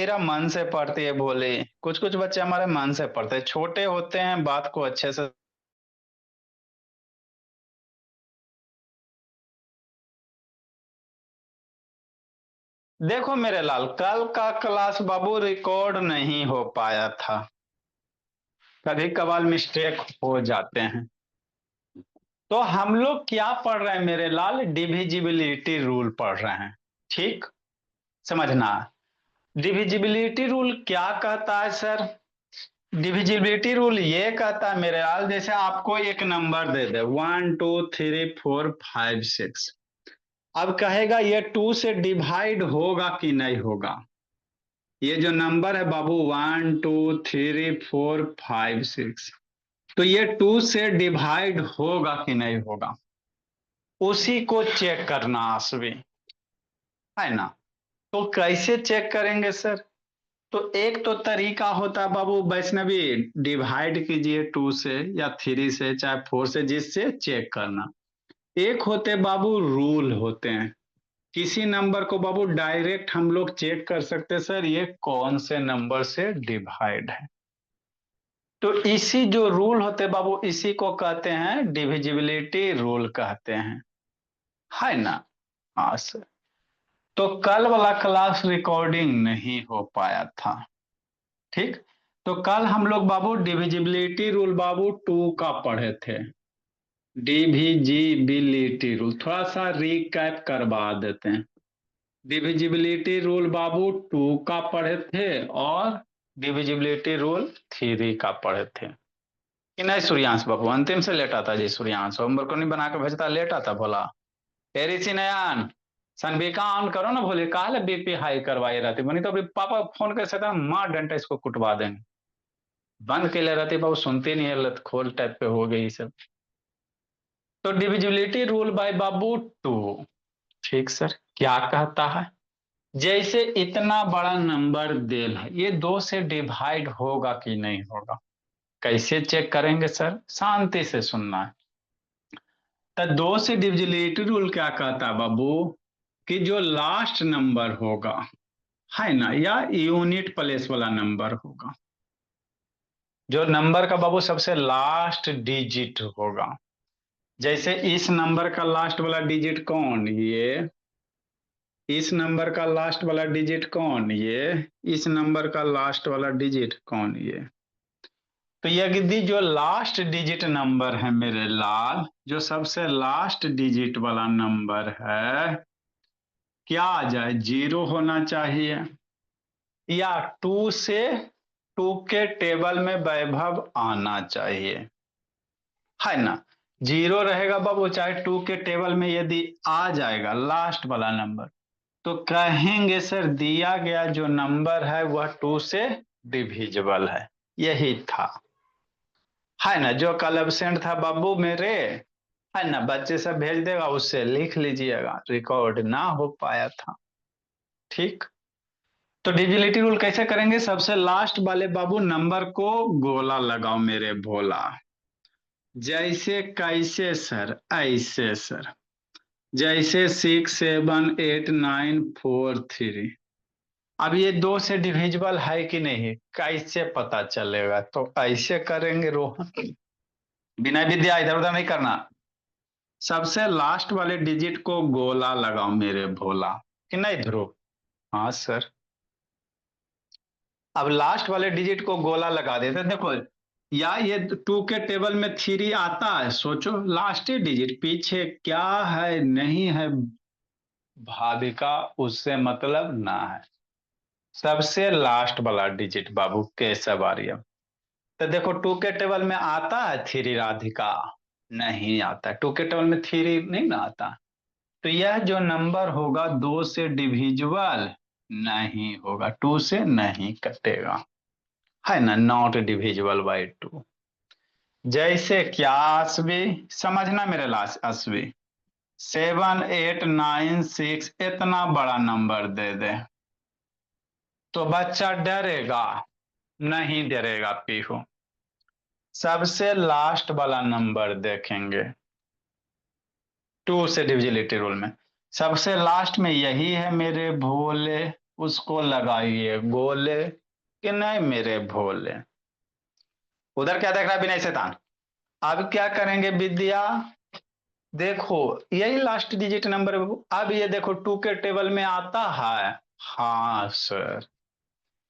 मेरा मन से पढ़ती है भोले। कुछ कुछ बच्चे हमारे मन से पढ़ते हैं, छोटे होते हैं, बात को अच्छे से। देखो मेरे लाल, कल का क्लास बाबू रिकॉर्ड नहीं हो पाया था। कभी कभार मिस्टेक हो जाते हैं। तो हम लोग क्या पढ़ रहे हैं मेरे लाल? डिविजिबिलिटी रूल पढ़ रहे हैं। ठीक, समझना। डिविजिबिलिटी रूल क्या कहता है सर? डिविजिबिलिटी रूल ये कहता है मेरे लाल, जैसे आपको एक नंबर दे दे 1 2 3 4 5 6। अब कहेगा ये 2 से डिवाइड होगा कि नहीं होगा। ये जो नंबर है बाबू 1 2 3 4 5 6, तो ये 2 से डिवाइड होगा कि नहीं होगा, उसी को चेक करना आसवी, है ना? तो कैसे चेक करेंगे सर? तो एक तो तरीका होता है बाबू वैष्णवी, डिवाइड कीजिए 2 से या 3 से, चाहे 4 से, जिससे चेक करना। एक होते बाबू रूल होते हैं। किसी नंबर को बाबू डायरेक्ट हम लोग चेक कर सकते हैं, सर ये कौन से नंबर से डिवाइड है। तो इसी जो रूल होते बाबू, इसी को कहते हैं डिविजिबिलिटी रूल कहते हैं, है ना? हाँ सर। तो कल वाला क्लास रिकॉर्डिंग नहीं हो पाया था। ठीक। तो कल हम लोग बाबू डिविजिबिलिटी रूल बाबू 2 का पढ़े थे। डिविजिबिलिटी रूल थोड़ा सा रिकैप करवा देते हैं। डिविजिबिलिटी रूल बाबू 2 का पढ़े थे, और डिविजिबिलिटी रूल 3 का पढ़े थे कि नहीं सूर्यांश बाबू? अंतिम से लेटा था जी सूर्यांश, होमवर्क को नहीं बना के भेजता, लेटा था भोला। टेरिसी नयान सनबिका ऑन करो ना भोले, काहे बीपी हाई करवाई रहती बनी, तो अभी पापा फोन कर सकता, मार डंडा इसको कुटवा देंगे। बंद के लिए रहती बाबू, सुनती नहीं है, लत खोल टाइप पे हो गई सब। तो डिविजिबिलिटी रूल बाय बाबू 2। ठीक सर, क्या कहता है? जैसे इतना बड़ा नंबर देल है, ये 2 से डिवाइड होगा कि नहीं होगा, कैसे चेक करेंगे सर? शांति से सुनना है। तो 2 से डिविजिबिलिटी रूल क्या कहता है बाबू, कि जो लास्ट नंबर होगा, है ना, या यूनिट प्लेस वाला नंबर होगा, जो नंबर का बाबू सबसे लास्ट डिजिट होगा। जैसे इस नंबर का लास्ट वाला डिजिट कौन? ये। इस नंबर का लास्ट वाला डिजिट कौन? ये। इस नंबर का लास्ट वाला डिजिट कौन? ये। तो यदि जो लास्ट डिजिट नंबर है मेरे लाल, जो सबसे लास्ट डिजिट वाला नंबर है, क्या आ जाए? 0 होना चाहिए, या 2 से 2 के टेबल में वैभव आना चाहिए, है ना? 0 रहेगा बाबू, चाहे 2 के टेबल में यदि आ जाएगा लास्ट वाला नंबर, तो कहेंगे सर दिया गया जो नंबर है वह 2 से डिविजिबल है। यही था, है ना? जो कल एब्सेंट था बाबू मेरे, है ना, बच्चे सब भेज देगा, उससे लिख लीजिएगा, रिकॉर्ड ना हो पाया था। ठीक। तो डिविजिबिलिटी रूल कैसे करेंगे? सबसे लास्ट वाले बाबू नंबर को गोला लगाओ मेरे भोला। जैसे कैसे सर? ऐसे सर। जैसे 6 7 8 9 4 3। अब ये 2 से डिविजिबल है कि नहीं, कैसे पता चलेगा? तो ऐसे करेंगे रोहन, बिना विद्या इधर उधर नहीं करना। सबसे लास्ट वाले डिजिट को गोला लगाओ मेरे भोला, कि नहीं ध्रुव? हाँ सर। अब लास्ट वाले डिजिट को गोला लगा देते, देखो, या ये 2 के टेबल में 3 आता है, सोचो लास्ट डिजिट, पीछे क्या है नहीं है भाविका, उससे मतलब ना है। सबसे लास्ट वाला डिजिट बाबू केशव आर्य। तो देखो 2 के टेबल में आता है 3 राधिका? नहीं आता। 2 के टेबल में 3 नहीं ना आता। तो यह जो नंबर होगा 2 से डिविजिबल नहीं होगा, 2 से नहीं कटेगा, है ना? Not divisible by 2। जैसे क्या असवी, समझना मेरे लाश असवी, 7 8 9 6 इतना बड़ा नंबर दे दे, तो बच्चा डरेगा? नहीं डरेगा पीहू। सबसे लास्ट वाला नंबर देखेंगे 2 से डिविजिबिलिटी रूल में, सबसे लास्ट में यही है मेरे भोले, उसको लगाइए गोले कि नहीं मेरे भोले। उधर क्या देख रहा है विनय शैतान? अब क्या करेंगे विद्या, देखो यही लास्ट डिजिट नंबर है बाबू। अब ये देखो 2 के टेबल में आता है, हाँ सर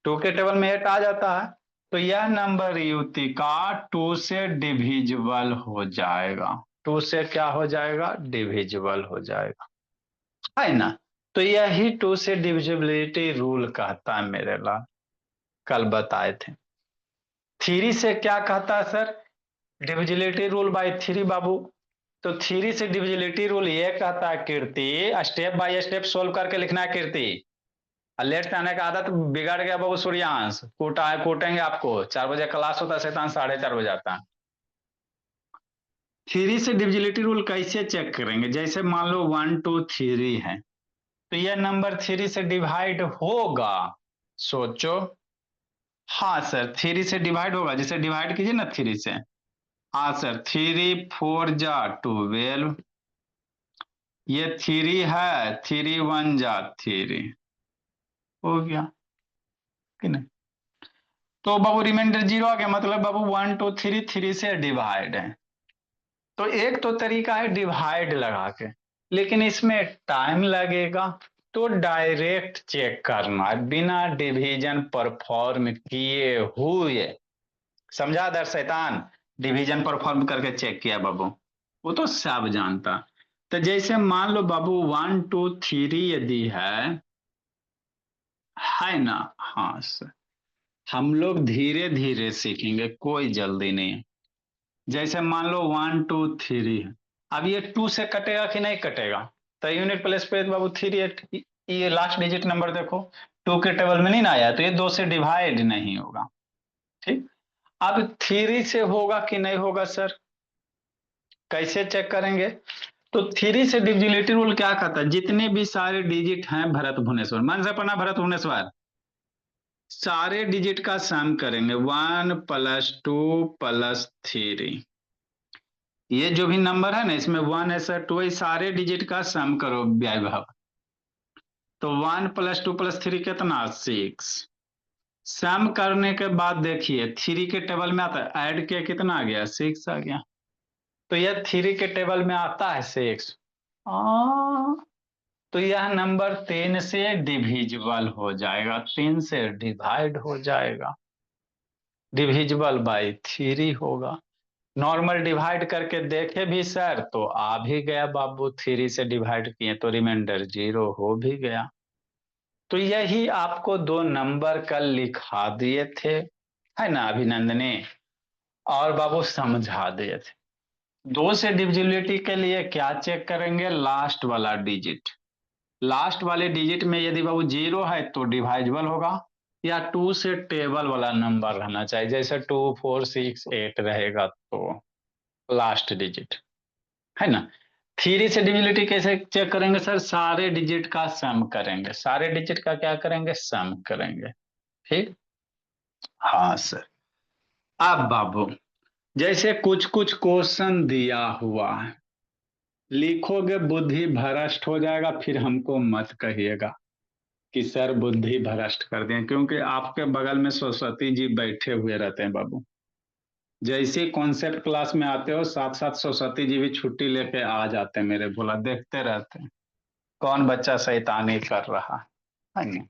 2 के टेबल में 8 आ जाता है, तो यह नंबर युतिका 2 से डिविजिबल हो जाएगा। 2 से क्या हो जाएगा? डिविजिबल हो जाएगा, है ना। तो यही 2 से डिविजिबिलिटी रूल कहता है मेरे लाल, कल बताए थे। 3 से क्या कहता है सर? डिविजिबिलिटी रूल बाय 3 बाबू। तो 3 से डिविजिबिलिटी रूल ये कहता है कीर्ति, स्टेप बाय स्टेप सोल्व करके लिखना है कीर्ति। लेट से आने का आदत बिगड़ गया बाबू सूर्यांश, कूटेंगे आपको। 4 बजे क्लास होता है, शैतान 4:30 बजे आता है। 3 से डिविजिबिलिटी रूल कैसे चेक करेंगे? जैसे मान लो 1 2 3 है, तो यह नंबर 3 से डिवाइड होगा, सोचो। हाँ सर 3 से डिवाइड होगा, जैसे डिवाइड कीजिए ना 3 से। हाँ सर 3 4 जा 12, ये 3 है, 3 1 जा 3 हो गया कि नहीं। तो बाबू रिमाइंडर 0 आ गया, मतलब बाबू 1 2 3 3 से डिवाइड है। तो एक तो तरीका है डिवाइड लगा के, लेकिन इसमें टाइम लगेगा, तो डायरेक्ट चेक करना है बिना डिवीजन परफॉर्म किए हुए। समझा दर शैतान? डिवीजन परफॉर्म करके चेक किया बाबू, वो तो सब जानता। तो जैसे मान लो बाबू 1 2 3 यदि है ना। हाँ सर हम लोग धीरे धीरे सीखेंगे, कोई जल्दी नहीं है। जैसे मान लो 1 2 3 है, अब ये 2 से कटेगा कि नहीं कटेगा? तो यूनिट प्लेस पे बाबू 3 8, ये लास्ट डिजिट नंबर देखो 2 के टेबल में नहीं ना आया, तो ये 2 से डिवाइड नहीं होगा। ठीक, अब 3 से होगा कि नहीं होगा सर? कैसे चेक करेंगे? तो 3 से डिविजिबिलिटी रूल क्या कहता है? जितने भी सारे डिजिट हैं भरत भुवनेश्वर, मन से पढ़ना भरत भुवनेश्वर, सारे डिजिट का सम करेंगे 1 + 2 + 3। ये जो भी नंबर है ना इसमें 1 है सर, 2 है, सारे डिजिट का सम करो वैभव। तो 1 + 2 + 3 कितना? 6। सम करने के बाद देखिए 3 के टेबल में आता है, ऐड किया कितना आ गया? 6 आ गया। तो यह 3 के टेबल में आता है 6, तो यह नंबर 3 से डिविजिबल हो जाएगा, 3 से डिवाइड हो जाएगा, डिविजिबल बाय 3 होगा। नॉर्मल डिवाइड करके देखे भी सर तो आ भी गया बाबू, 3 से डिवाइड किए तो रिमाइंडर 0 हो भी गया। तो यही आपको 2 नंबर कल लिखा दिए थे, है ना अभिनंदनी, और बाबू समझा दिए थे। 2 से डिविजिबिलिटी के लिए क्या चेक करेंगे? लास्ट वाला डिजिट। लास्ट वाले डिजिट में यदि बाबू 0 है तो डिवाइजिबल होगा, या 2 से टेबल वाला नंबर रहना चाहिए, जैसे 2 4 6 8 रहेगा तो लास्ट डिजिट, है ना। 3 से डिविजिबिलिटी कैसे चेक करेंगे सर? सारे डिजिट का सम करेंगे, सारे डिजिट का क्या करेंगे? सम करेंगे। ठीक, हाँ सर। अब बाबू जैसे कुछ कुछ क्वेश्चन दिया हुआ है, लिखोगे बुद्धि भ्रष्ट हो जाएगा, फिर हमको मत कहिएगा कि सर बुद्धि भ्रष्ट कर दें, क्योंकि आपके बगल में सरस्वती जी बैठे हुए रहते हैं बाबू। जैसे कॉन्सेप्ट क्लास में आते हो साथ साथ सरस्वती जी भी छुट्टी लेके आ जाते हैं मेरे भोला, देखते रहते हैं कौन बच्चा शैतानी कर रहा है ना।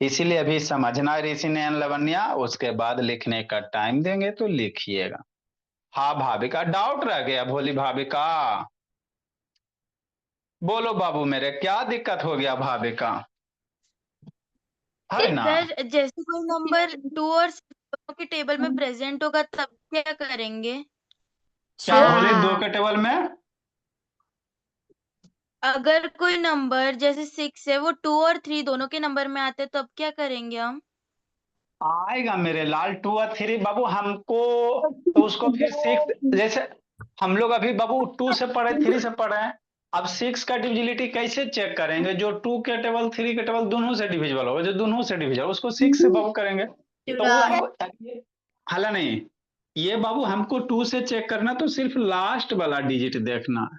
इसीलिए अभी समझना ऋषि नयन लवन्या, उसके बाद लिखने का टाइम देंगे तो लिखिएगा। हाँ भाविका, डाउट रह गया भोली भाविका? बोलो बाबू मेरे, क्या दिक्कत हो गया भाविका, है ना। सर जैसे कोई नंबर 2 और 6 दोनों के टेबल में प्रेजेंट होगा तब क्या करेंगे? क्या बोले 2 के टेबल में? अगर कोई नंबर जैसे 6 है वो 2 और 3 दोनों के नंबर में आते तो अब क्या करेंगे हम? आएगा मेरे लाल 2 और 3 बाबू हमको, तो उसको फिर 6, जैसे हम लोग अभी बाबू 2 से पढ़े 3 से पढ़े हैं, अब 6 का डिविजिबिलिटी कैसे चेक करेंगे? जो 2 के टेबल 3 के टेबल दोनों से डिविजिबल होगा, जो दोनों से डिविजिबल उसको 6 से बाबू करेंगे, तो वो हमको हाला नहीं। ये बाबू हमको 2 से चेक करना, तो सिर्फ लास्ट वाला डिजिट देखना है।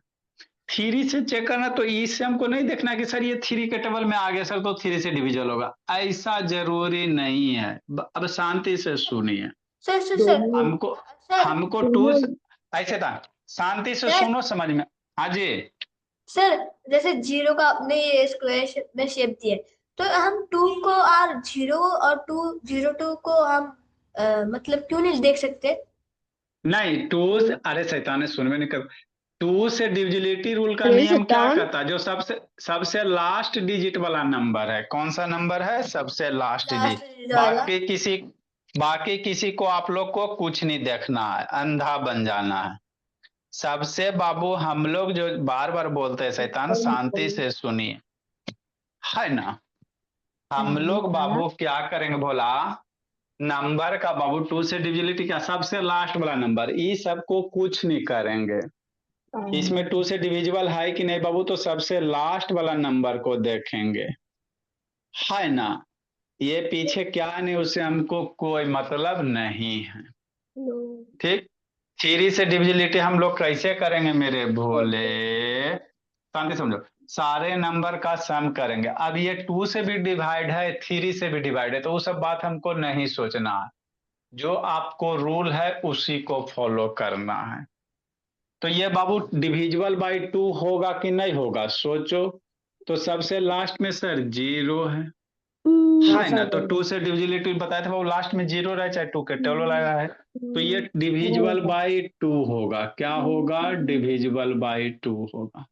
थ्री से चेक करना, तो इससे हमको नहीं देखना कि सर ये थ्री के टेबल में आ गया सर तो थ्री से डिविजल होगा, ऐसा जरूरी नहीं है। अब शांति से सुनिए। सर सर सर हमको सर हमको टू ऐसे था, शांति से सर सुनो समझ में। हाँ जी। सर जैसे जीरो का आपने ये स्क्वायर में शेप दिया है, तो हम टू को और जीरो और टू जीरो टू को हम मतलब क्यों नहीं देख सकते? नहीं टू, अरे शैतान ने सुन में नहीं कर, टू से डिविजिबिलिटी रूल का नियम क्या कहता है, जो सबसे सबसे लास्ट डिजिट वाला नंबर है, कौन सा नंबर है, सबसे लास्ट लास्ट डिजिट। वाला। बाकी किसी को आप लोग को कुछ नहीं देखना है, अंधा बन जाना है। सबसे बाबू हम लोग जो बार बार बोलते हैं शैतान, शांति से सुनिए, है ना। हम लोग बाबू क्या करेंगे भोला, नंबर का बाबू टू से डिविजिबिलिटी का सबसे लास्ट वाला नंबर, ये सबको कुछ नहीं करेंगे। इसमें टू से डिविजिबल है कि नहीं बाबू, तो सबसे लास्ट वाला नंबर को देखेंगे, है ना। ये पीछे क्या नहीं, उससे हमको कोई मतलब नहीं है। ठीक। थ्री से डिविजिबिलिटी हम लोग कैसे करेंगे मेरे भोले, शांति समझो। सारे नंबर का सम करेंगे। अब ये टू से भी डिवाइड है, थ्री से भी डिवाइड है, तो वो सब बात हमको नहीं सोचना है। जो आपको रूल है उसी को फॉलो करना है। तो ये बाबू डिविजिबल बाई टू होगा कि नहीं होगा, सोचो। तो सबसे लास्ट में सर जीरो है ना, तो टू से डिविजिबिलिटी बताया था वो लास्ट में जीरो रहे, चाहे टू के टेबल लगा है, तो ये डिविजिबल बाई टू होगा। क्या होगा, डिविजिबल बाई टू होगा।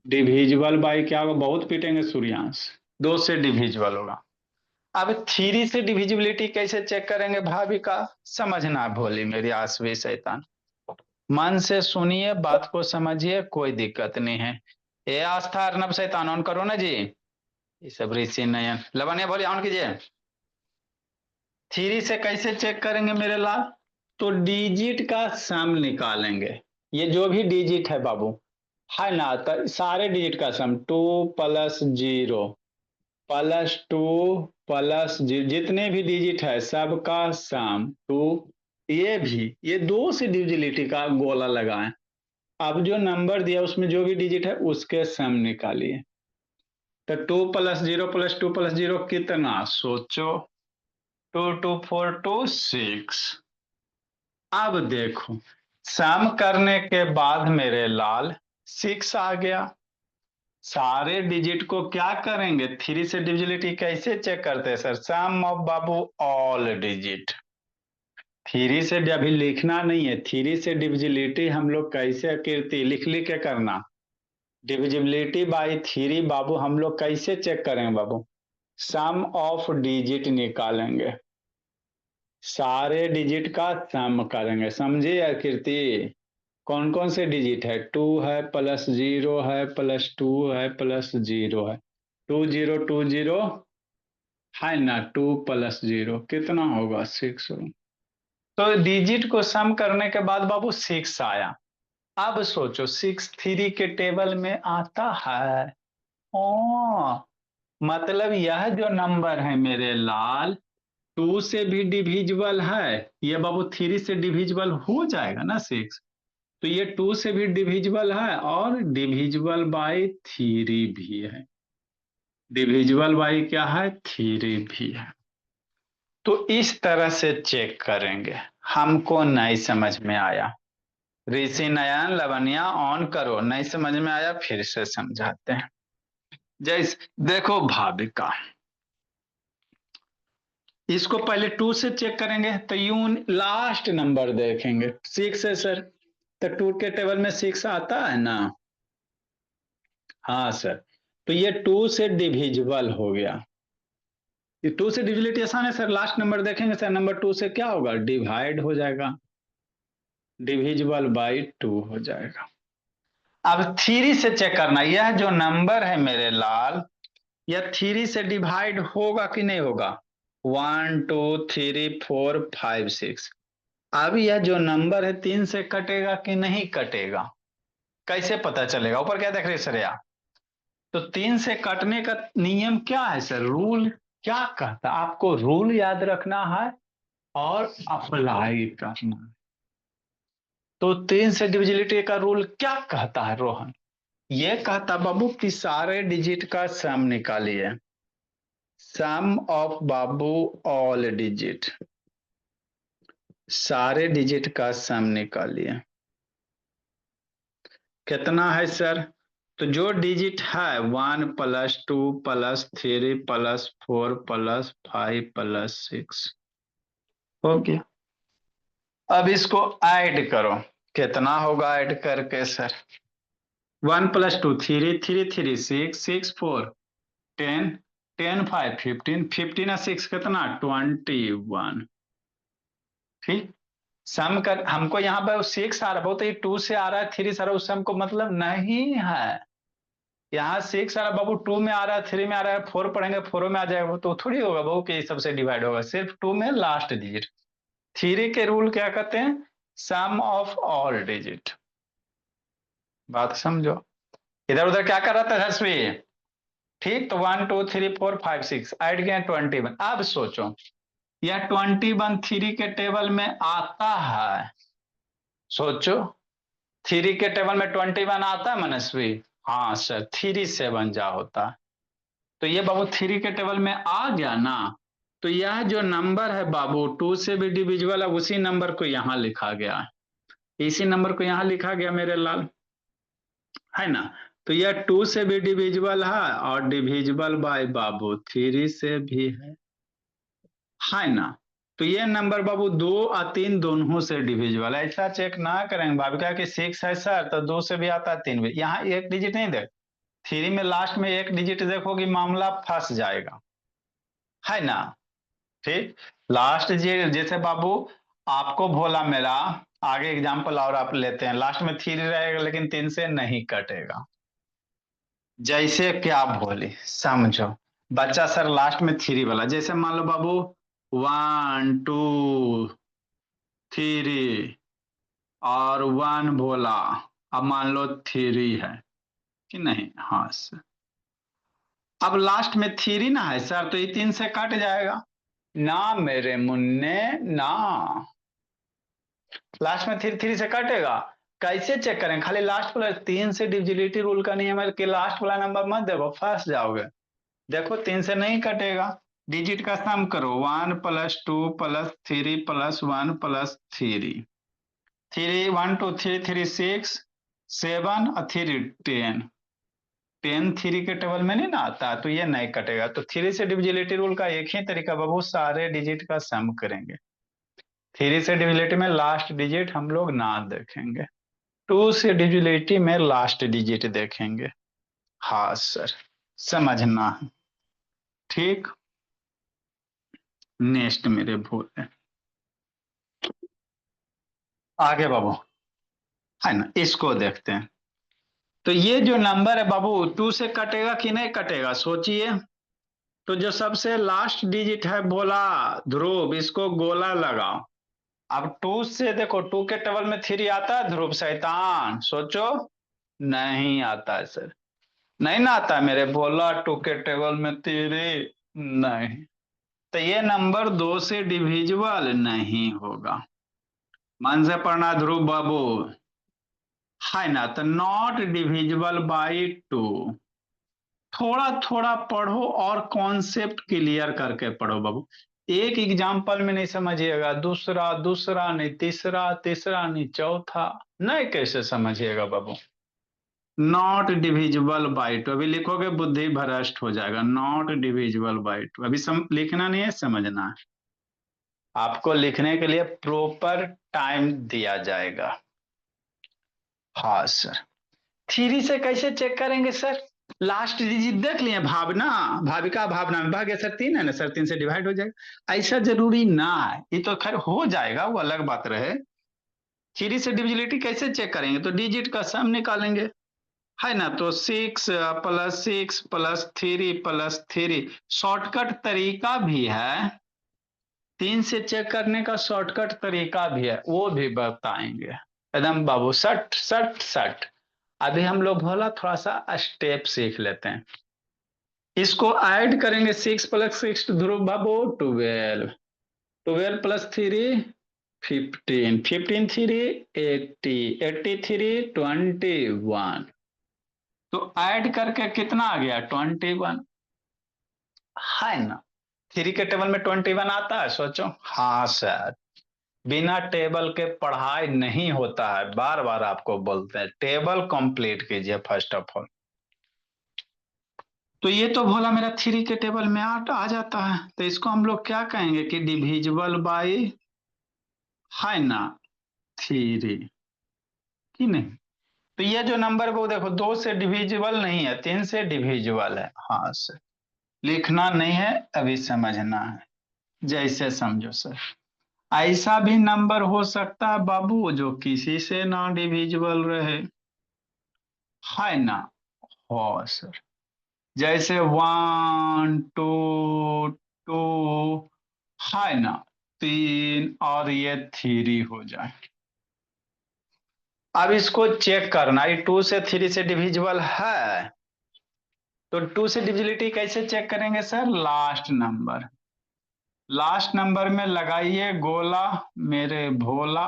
डिविजिबल बाई क्या होगा, बहुत पीटेंगे सूर्यांश, दो से डिविजिबल होगा। अब थ्री से डिविजिबिलिटी कैसे चेक करेंगे भाविका, समझना भोली मेरी आसवी शैतान, मन से सुनिए, बात को समझिए, कोई दिक्कत नहीं है। ये आस्था अर्नब शैतान ऑन करो ना जी, ये सब ऋषि नयन लवण्य बोलिए ऑन कीजिए। थ्री से कैसे चेक करेंगे मेरे लाल, तो डिजिट का सम निकालेंगे। ये जो भी डिजिट है बाबू, है ना, तो सारे डिजिट का sum, two plus zero plus two plus zero, जितने भी डिजिट है सबका सम टू। ये दो से डिविजिबिलिटी का गोला लगाएं। अब जो नंबर दिया उसमें जो भी डिजिट है उसके सम निकालिए। तो टू प्लस जीरो कितना, सोचो। Two two four two six. अब देखो, सम करने के बाद मेरे लाल सिक्स आ गया। सारे डिजिट को क्या करेंगे, थ्री से डिविजिबिलिटी कैसे चेक करते हैं सर, सम ऑफ बाबू ऑल डिजिट। थ्री से अभी लिखना नहीं है, थ्री से डिविजिबिलिटी हम लोग कैसे कीर्ति लिख लिख के करना। डिविजिबिलिटी बाई थ्री बाबू हम लोग कैसे चेक करेंगे बाबू, सम ऑफ डिजिट निकालेंगे, सारे डिजिट का सम करेंगे, समझे यार कीर्ति। कौन कौन से डिजिट है, टू है प्लस जीरो है प्लस टू है प्लस जीरो है, टू जीरो है ना, टू प्लस जीरो कितना होगा, सिक्स। तो डिजिट को सम करने के बाद बाबू सिक्स आया। अब सोचो सिक्स थ्री के टेबल में आता है, ओ मतलब यह जो नंबर है मेरे लाल, टू से भी डिविजिबल है, ये बाबू थ्री से डिविजिबल हो जाएगा ना सिक्स, तो ये टू से भी डिविजिबल है और डिविजिबल बाई थ्री भी है, डिविजिबल बाई क्या है, थ्री भी है। तो इस तरह से चेक करेंगे। हमको नहीं समझ में आया, ऋषि नयन लवनिया ऑन करो, नहीं समझ में आया फिर से समझाते हैं। जैसे देखो भाविका, इसको पहले टू से चेक करेंगे, तो यूं लास्ट नंबर देखेंगे, सिक्स है सर, तो टू के टेबल में सिक्स आता है ना, हाँ सर, तो ये टू से डिविजिबल हो गया। ये टू से डिविजिबिलिटी आसान है सर, लास्ट नंबर देखेंगे सर, नंबर टू से क्या होगा, डिवाइड हो जाएगा, डिविजिबल बाई टू हो जाएगा। अब थ्री से चेक करना, यह जो नंबर है मेरे लाल, यह थ्री से डिवाइड होगा कि नहीं होगा, one two three four five six. अब यह जो नंबर है तीन से कटेगा कि नहीं कटेगा, कैसे पता चलेगा, ऊपर क्या देख रहे सर यार, तो तीन से कटने का नियम क्या है सर, रूल क्या कहता है, आपको रूल याद रखना है और अप्लाई करना है। तो तीन से डिविजिबिलिटी का रूल क्या कहता है रोहन, ये कहता बाबू कि सारे डिजिट का सम निकालिए, सम ऑफ बाबू ऑल डिजिट, सारे डिजिट का सम निकालिए। कितना है सर? तो जो डिजिट है 1 + 2 + 3 + 4 + 5 + 6 हो गया। अब इसको ऐड करो, कितना होगा ऐड करके सर? 1 + 2 3 3 3 6 6 4 10 10 5 15 15 और 6 कितना? 21। ठीक, सम कर हमको यहाँ पर 6 आ रहा है, तो ये 2 से आ रहा है, 3 से आ रहा है, उस सम को मतलब नहीं है। यहाँ 6 आ रहा है बाबू, 2 में आ रहा है, 3 में आ रहा है, 4 पढ़ेंगे 4 में आ जाएगा, तो थोड़ी होगा बाबू कि सबसे डिवाइड होगा, सिर्फ 2 में लास्ट डिजिट। 3 के रूल क्या कहते हैं? सम ऑफ ऑल डिजिट। बात समझो, इधर उधर क्या कर रहा था हर्षवी? ठीक, तो 1 2 3 4 5 6 ऐड किया 21। अब सोचो यह 21 3 के टेबल में आता है, सोचो 3 के टेबल में 21 आता है मनस्वी? हाँ सर, 3 7 जा होता है, तो ये बाबू 3 के टेबल में आ गया ना। तो यह जो नंबर है बाबू 2 से भी डिविजिबल है, उसी नंबर को यहां लिखा गया है, इसी नंबर को यहां लिखा गया मेरे लाल, है ना। तो यह 2 से भी डिविजिबल है और डिविजिबल बाय बाबू 3 से भी है ना। तो ये नंबर बाबू 2 और 3 दोनों से डिविजिबल है। ऐसा चेक ना करेंगे भाविका कि 6 है सर तो 2 से भी आता है 3 भी, यहाँ एक डिजिट नहीं देख, 3 में लास्ट में एक डिजिट देखोगी मामला फंस जाएगा, है ना। ठीक, लास्ट जैसे बाबू आपको भोला मेरा, आगे एग्जांपल और आप लेते हैं, लास्ट में 3 रहेगा लेकिन 3 से नहीं कटेगा। जैसे क्या बोली समझो, बच्चा सर लास्ट में 3 वाला, जैसे मान लो बाबू 1 2 3 और 1 बोला, अब मान लो 3 है कि नहीं? हाँ सर, अब लास्ट में 3 ना है सर, तो ये 3 से कट जाएगा ना मेरे मुन्ने ना, लास्ट में 3 3 से कटेगा। कैसे चेक करें? खाली लास्ट वाला 3 से डिविजिबिलिटी रूल का नियम है कि लास्ट वाला नंबर मत देखो, फंस जाओगे। देखो 3 से नहीं कटेगा, डिजिट का सम करो, 1 + 2 + 3 + 1 + 3 3 1 2 3 3 6 7 और 3 10 10 3 के टेबल में नहीं ना आता, तो ये नहीं कटेगा। तो 3 से डिविजिबिलिटी रूल का एक ही तरीका बाबू, सारे डिजिट का सम करेंगे। 3 से डिविजिबिलिटी में लास्ट डिजिट हम लोग ना देखेंगे, 2 से डिविजिबिलिटी में लास्ट डिजिट देखेंगे। हाँ सर, समझना है। ठीक, नेक्स्ट मेरे भोले आगे बाबू, है ना, इसको देखते हैं। तो ये जो नंबर है बाबू 2 से कटेगा कि नहीं कटेगा सोचिए। तो जो सबसे लास्ट डिजिट है बोला ध्रुव, इसको गोला लगाओ। अब 2 से देखो, 2 के टेबल में 3 आता है ध्रुव शैतान, सोचो नहीं आता है सर, नहीं ना आता मेरे बोला 2 के टेबल में 3 नहीं, तो ये नंबर 2 से डिविजिबल नहीं होगा। मन से पढ़ना ध्रुव बाबू, है ना। तो नॉट डिविजिबल बाई 2, थोड़ा थोड़ा पढ़ो और कॉन्सेप्ट क्लियर करके पढ़ो बाबू। एक एग्जाम्पल में नहीं समझिएगा, दूसरा दूसरा नहीं, तीसरा तीसरा नहीं, चौथा नहीं, कैसे समझिएगा बाबू। नॉट डिविजिबल बाई 2, अभी लिखोगे बुद्धि भ्रष्ट हो जाएगा। नॉट डिविजिबल बाई 2 अभी लिखना नहीं है, समझना है। आपको लिखने के लिए प्रॉपर टाइम दिया जाएगा। हाँ सर, 3 से कैसे चेक करेंगे सर? लास्ट डिजिट देख लिए, भावना भाविका भावना में भाग्य सर 3 है ना सर, 3 से डिवाइड हो जाएगा। ऐसा जरूरी ना है, ये तो खैर हो जाएगा, वो अलग बात रहे। 3 से डिविजिबिलिटी कैसे चेक करेंगे? तो डिजिट का सम निकालेंगे, है ना। तो 6 + 6 + 3 + 3 शॉर्टकट तरीका भी है, 3 से चेक करने का शॉर्टकट तरीका भी है, वो भी बताएंगे एकदम बाबू, सट सट सट। अभी हम लोग भोला थोड़ा सा स्टेप सीख लेते हैं। इसको ऐड करेंगे, 6 + 6 ध्रुव बाबू 12, 12 + 3 15, 15 3 80, 83 21, तो ऐड करके कितना आ गया 21, है ना। 3 के टेबल में 21 आता है, सोचो। हाँ सर, बिना टेबल के पढ़ाई नहीं होता है, बार बार आपको बोलते हैं टेबल कंप्लीट कीजिए फर्स्ट ऑफ ऑल। तो ये तो भोला मेरा 3 के टेबल में आ जाता है, तो इसको हम लोग क्या कहेंगे कि डिविजिबल बाई, है ना, 3 कि नहीं। तो ये जो नंबर वो देखो 2 से डिविजिबल नहीं है, 3 से डिविजिबल है। हाँ सर, लिखना नहीं है, अभी समझना है, जैसे समझो सर। ऐसा भी नंबर हो सकता है बाबू जो किसी से ना डिविजिबल रहे, है ना। हो सर, जैसे 1 2 2, है ना, 3 और ये 3 हो जाए। अब इसको चेक करना, ये 2 से 3 से डिविजिबल है, तो 2 से डिविजिबिलिटी कैसे चेक करेंगे सर। लास्ट नंबर में लगाइए गोला मेरे भोला,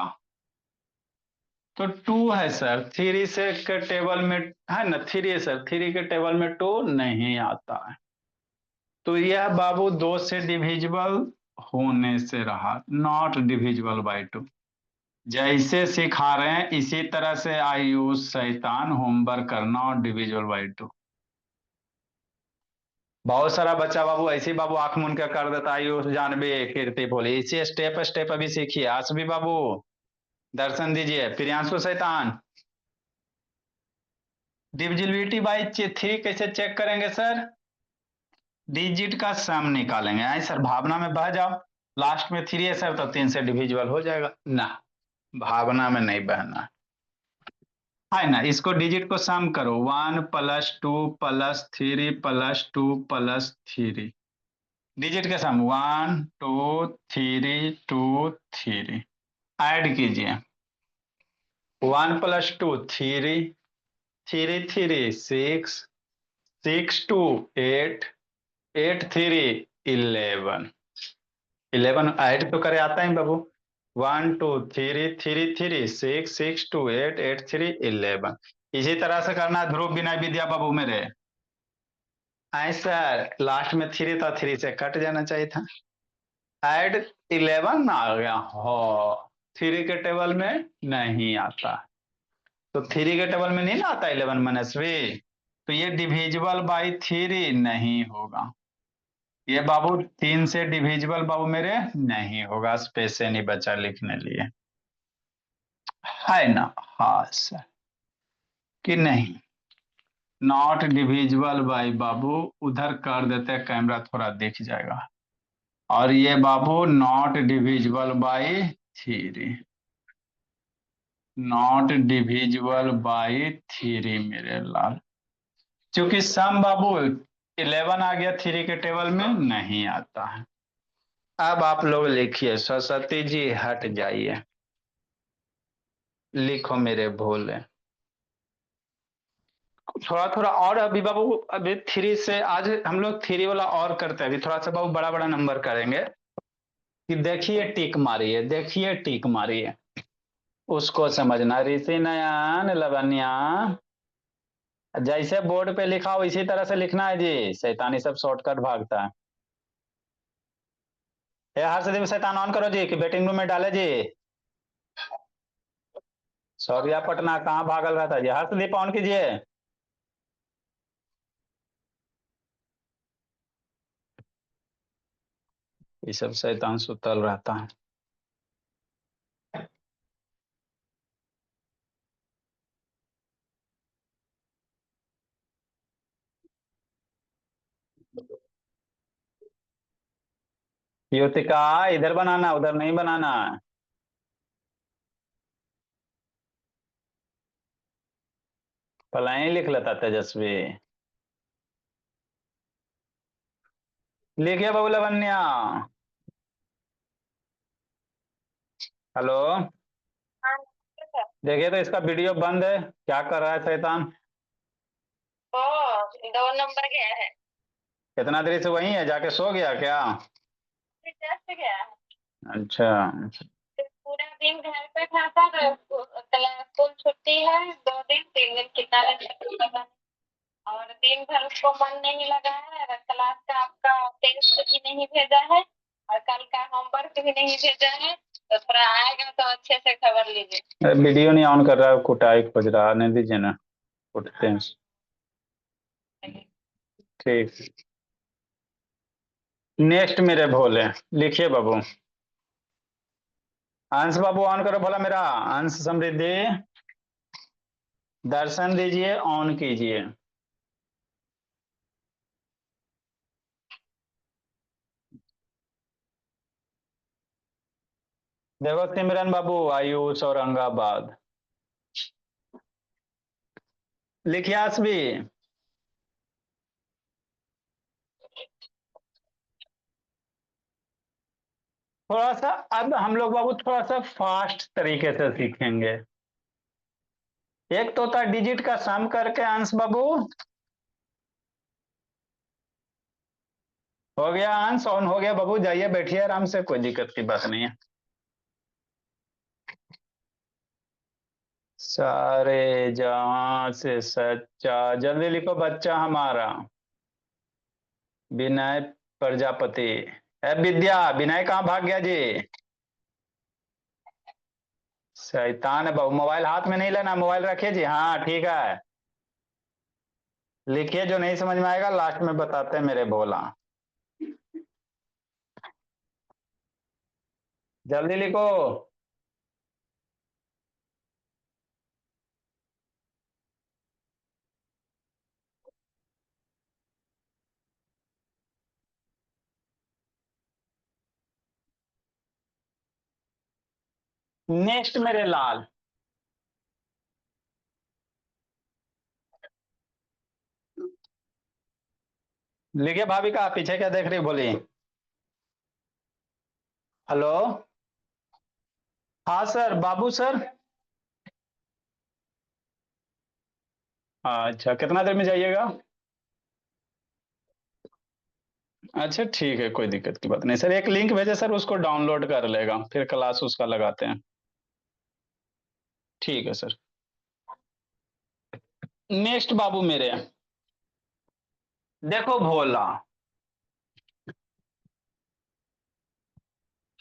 तो 2 है सर। 3 से के टेबल में, है ना, 3 है सर, 3 के टेबल में 2 नहीं आता है, तो यह बाबू 2 से डिविजिबल होने से रहा, नॉट डिविजिबल बाई 2। जैसे सिखा रहे हैं इसी तरह से आयुष शैतान होमवर्क करना और डिविजिबल बाई 2। बहुत सारा बच्चा बाबू ऐसे ही बाबू आंख मूंद के कर देता है, आयुष जानवी कीर्ति बोली, इसी स्टेप स्टेप अभी सीखिए। आसवी बाबू दर्शन दीजिए, प्रियांशु शैतान। डिविजिबिलिटी बाई 3 कैसे चेक करेंगे सर। डिजिट का सम निकालेंगे। आई सर भावना में बह जाओ, लास्ट में 3 है सर तो 3 से डिविजिबल हो जाएगा ना, भावना में नहीं बहना है ना। इसको डिजिट को सम करो, 1 + 2 + 3 + 2 + 3, डिजिट के सम 1 2 3 2 3, ऐड कीजिए। 1 + 2 3, 3 3 6, 6 2 8, 8 3 11, 11 ऐड तो करे आता है बाबू। 1 2 3 3 3 6 6 2 8 8 3 11, इसी तरह से करना है ध्रुव विनय विद्या बाबू मेरे। ऐसा लास्ट में 3 था, 3 से कट जाना चाहिए था। ऐड 11 आ गया हो, 3 के टेबल में नहीं आता, तो 3 के टेबल में नहीं ना आता 11 -3, तो ये डिविजिबल बाई 3 नहीं होगा। ये बाबू 3 से डिविजिबल बाबू मेरे नहीं होगा, स्पेस नहीं बचा लिखने लिए, है ना। हाँ सर कि नहीं, नॉट डिविजिबल बाई बाबू, उधर कर देते कैमरा थोड़ा दिख जाएगा। और ये बाबू not divisible by 3, not divisible by 3 मेरे लाल, क्योंकि सम बाबू 11 आ गया, 3 के टेबल में नहीं आता है। अब आप लोग लिखिए, सरस्वती जी हट जाइए, लिखो मेरे भोले। थोड़ा थोड़ा और अभी बाबू, अभी 3 से आज हम लोग 3 वाला और करते हैं, अभी थोड़ा सा बाबू बड़ा बड़ा नंबर करेंगे। कि देखिए टिक मारिए, देखिए टिक मारिए, उसको समझना। ऋषि नयन लवन्या, जैसे बोर्ड पे लिखा हो इसी तरह से लिखना है जी, शैतानी सब शॉर्टकट भागता है। हर्षदीप शैतान ऑन करो जी, कि वेटिंग रूम में डाले जी। सौर्या पटना कहाँ भागल रहता जी, हर्षदीप ऑन कीजिए। ये सब शैतान सुतल रहता है। युतिका इधर बनाना, उधर नहीं बनाना। पलायन लिख लेता तेजस्वी, लिखिए बाबू लवन्या। हेलो, देखिए तो इसका वीडियो बंद है, क्या कर रहा है शैतान। 2 नंबर गया है, कितना देर से वही है, जाके सो गया क्या। जस्ट गया है। अच्छा, तो पूरा दिन घर पे था सर, स्कूल छुट्टी है, 2 दिन 3 दिन कितना दिन पता नहीं। और दिन भर उसको मन नहीं लगा है, और क्लास का आपका टेस्ट भी नहीं भेजा है, और कल का होमवर्क भी नहीं भेजा है, तो थोड़ा आएगा तो अच्छे से खबर लीजिए। वीडियो नहीं ऑन कर रहा है, कुटाई खोज रहा है, नहीं दीजिए ना, उठते हैं। ठीक, नेक्स्ट मेरे भोले, लिखिए बाबू। अंश बाबू ऑन करो भोला मेरा। अंश समृद्धि दर्शन दीजिए, ऑन कीजिए। देखो सिमरन बाबू, आयुष औरंगाबाद, लिखिए आसबी। थोड़ा सा अब हम लोग बाबू थोड़ा सा फास्ट तरीके से सीखेंगे। एक तो होता है डिजिट का सम करके अंश बाबू। हो गया अंश, ऑन हो गया बाबू, जाइए बैठिए आराम से, कोई दिक्कत की बात नहीं है। सारे जहां से सच्चा, जल्दी लिखो बच्चा हमारा विनय प्रजापति। है विद्या, विनय कहाँ भाग गया जी? शैतान है बाबू, मोबाइल हाथ में नहीं लेना, मोबाइल रखिए जी। हाँ ठीक है, लिखिए, जो नहीं समझ में आएगा लास्ट में बताते हैं मेरे भोला। जल्दी लिखो। नेक्स्ट मेरे लाल, लिखिए। भाभी का पीछे क्या देख रही बोली? हेलो, हाँ सर, बाबू सर। अच्छा, कितना देर में जाइएगा? अच्छा ठीक है, कोई दिक्कत की बात नहीं सर, एक लिंक भेजे सर, उसको डाउनलोड कर लेगा, फिर क्लास उसका लगाते हैं। ठीक है सर। नेक्स्ट बाबू मेरे, देखो भोला,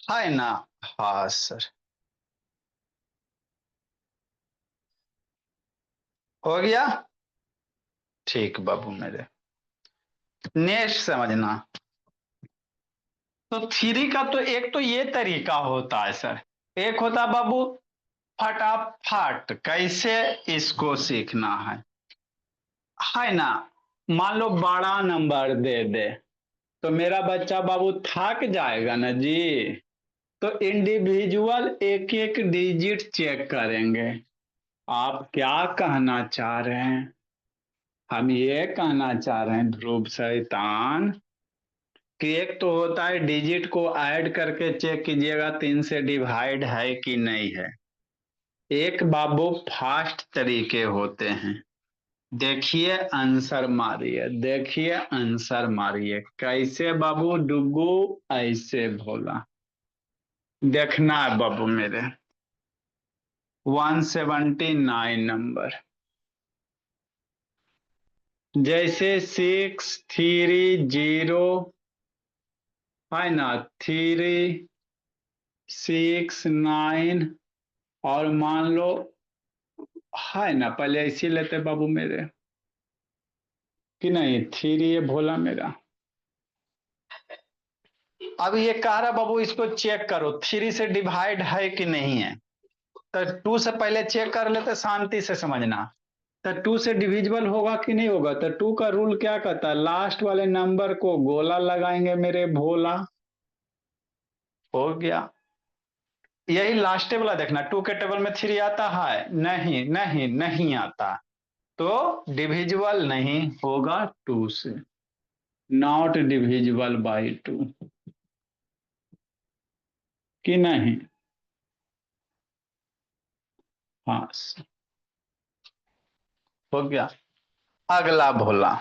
है ना? हाँ सर, हो गया। ठीक बाबू मेरे, नेक्स्ट समझना। तो थ्री का तो एक तो ये तरीका होता है सर, एक होता है बाबू फटाफट कैसे इसको सीखना है ना? मान लो बड़ा नंबर दे दे तो मेरा बच्चा बाबू थक जाएगा ना जी। तो इंडिविजुअल एक एक डिजिट चेक करेंगे। आप क्या कहना चाह रहे हैं? हम ये कहना चाह रहे हैं ध्रुव शैतान, कि एक तो होता है डिजिट को ऐड करके चेक कीजिएगा 3 से डिवाइड है कि नहीं है। एक बाबू फास्ट तरीके होते हैं। देखिए आंसर मारिए, देखिए आंसर मारिए, कैसे बाबू डुगू, ऐसे भोला। देखना है बाबू मेरे, 179 नंबर, जैसे 630 है ना, 369, और मान लो है ना, पहले ऐसे लेते बाबू मेरे, कि नहीं, थ्री ये भोला मेरा। अब ये कह रहा बाबू इसको चेक करो 3 से डिवाइड है कि नहीं है। तो 2 से पहले चेक कर लेते, शांति से समझना। तो 2 से डिविजिबल होगा कि नहीं होगा? तो 2 का रूल क्या कहता है, लास्ट वाले नंबर को गोला लगाएंगे मेरे भोला। हो गया, यही लास्ट वाला देखना, 2 के टेबल में 3 आता है? नहीं नहीं नहीं आता, तो डिविजिबल नहीं होगा 2 से, नॉट डिविजिबल बाई 2, कि नहीं? हाँ, हो गया। अगला भोला,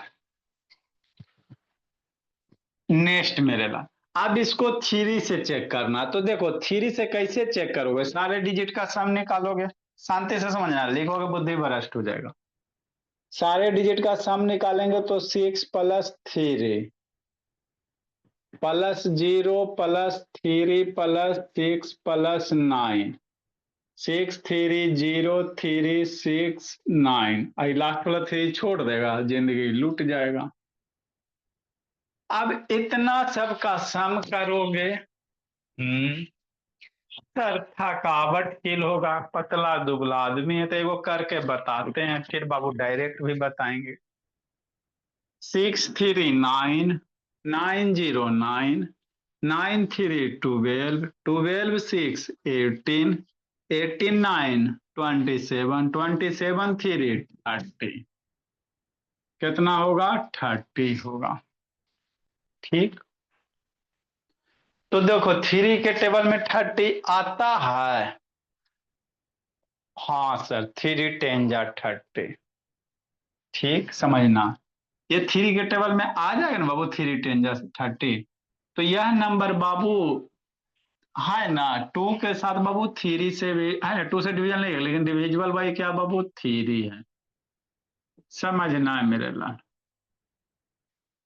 नेक्स्ट मेरे ला। अब इसको 3 से चेक करना, तो देखो 3 से कैसे चेक करोगे, सारे डिजिट का सम निकालोगे। शांति से समझना, लिखोगे बुद्धि भ्रष्ट हो जाएगा। सारे डिजिट का सम निकालेंगे तो 6 + 3 +0 +3 +6 +9 6 3 0 3 6 9 आई लास्ट वाला 3 छोड़ देगा, जिंदगी लूट जाएगा। अब इतना सबका सम करोगे, सर थकावट फील होगा, पतला दुबला आदमी है तो एगो करके बताते हैं, फिर बाबू डायरेक्ट भी बताएंगे। 6 3 9 9 0 9 9 3 12 12 6 18 18 9 27 27 3 30 कितना होगा? 30 होगा। ठीक, तो देखो 3 के टेबल में 30 आता है। हाँ सर, 3 10 जा 30। ठीक, समझना, ये 3 के टेबल में आ जाएगा ना बाबू, 3 10 जा 30। तो यह नंबर बाबू है ना 2 के साथ बाबू 3 से भी है ना, 2 से डिवीजन नहीं है, लेकिन डिविजिबल बाई क्या बाबू? 3 है। समझना है मेरे लाल।